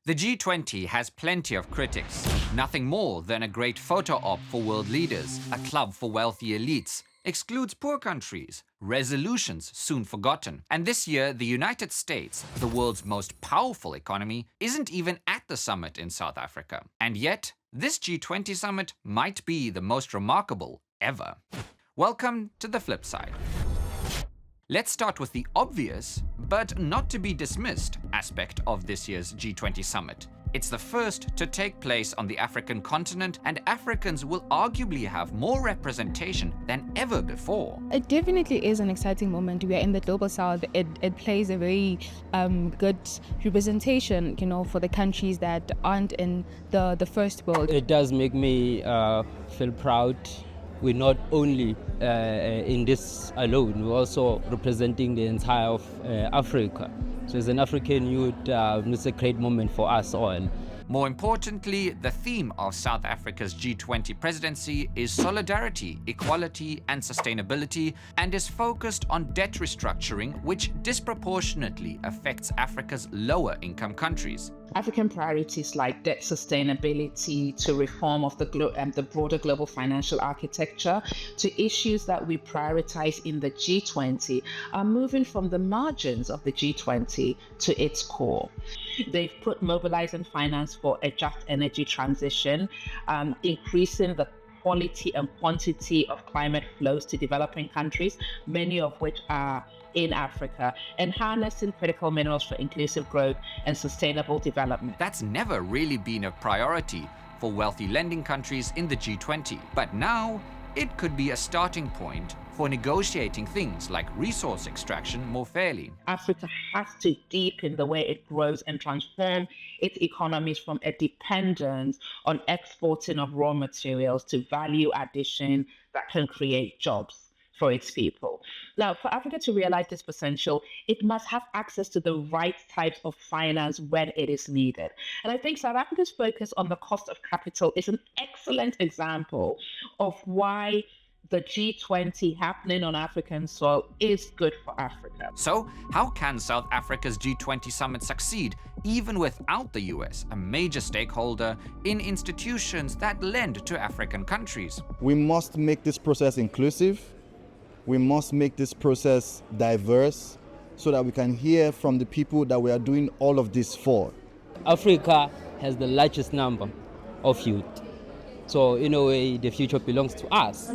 The G20 has plenty of critics. Nothing more than a great photo op for world leaders, a club for wealthy elites, excludes poor countries, resolutions soon forgotten. And this year, the United States, the world's most powerful economy, isn't even at the summit in South Africa. And yet, this G20 summit might be the most remarkable ever. Welcome to the flip side. Let's start with the obvious, but not to be dismissed, aspect of this year's G20 summit. It's the first to take place on the African continent, and Africans will arguably have more representation than ever before. It definitely is an exciting moment. We are in the global south. It plays a very good representation, for the countries that aren't in the first world. It does make me feel proud. We're not only in this alone, we're also representing the entire of Africa. So as an African youth, it's a great moment for us all. More importantly, the theme of South Africa's G20 presidency is solidarity, equality, and sustainability, and is focused on debt restructuring, which disproportionately affects Africa's lower income countries. African priorities like debt sustainability to reform of the broader global financial architecture to issues that we prioritize in the G20 are moving from the margins of the G20 to its core. They've put mobilize and finance for a just energy transition, increasing the quality and quantity of climate flows to developing countries, many of which are in Africa, and harnessing critical minerals for inclusive growth and sustainable development. That's never really been a priority for wealthy lending countries in the G20, but now it could be a starting point for negotiating things like resource extraction more fairly. Africa has to deepen the way it grows and transform its economies from a dependence on exporting of raw materials to value addition that can create jobs for its people. Now, for Africa to realize this potential, it must have access to the right types of finance when it is needed. And I think South Africa's focus on the cost of capital is an excellent example of why the G20 happening on African soil is good for Africa. So, how can South Africa's G20 summit succeed, even without the US, a major stakeholder in institutions that lend to African countries? We must make this process inclusive. We must make this process diverse so that we can hear from the people that we are doing all of this for. Africa has the largest number of youth. So in a way, the future belongs to us.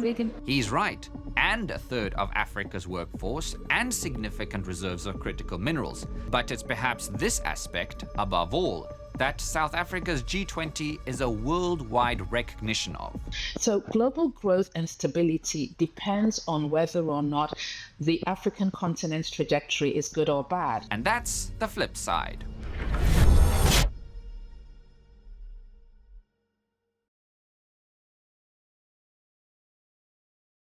He's right. And a third of Africa's workforce and significant reserves of critical minerals. But it's perhaps this aspect, above all, that South Africa's G20 is a worldwide recognition of. So global growth and stability depends on whether or not the African continent's trajectory is good or bad. And that's the flip side.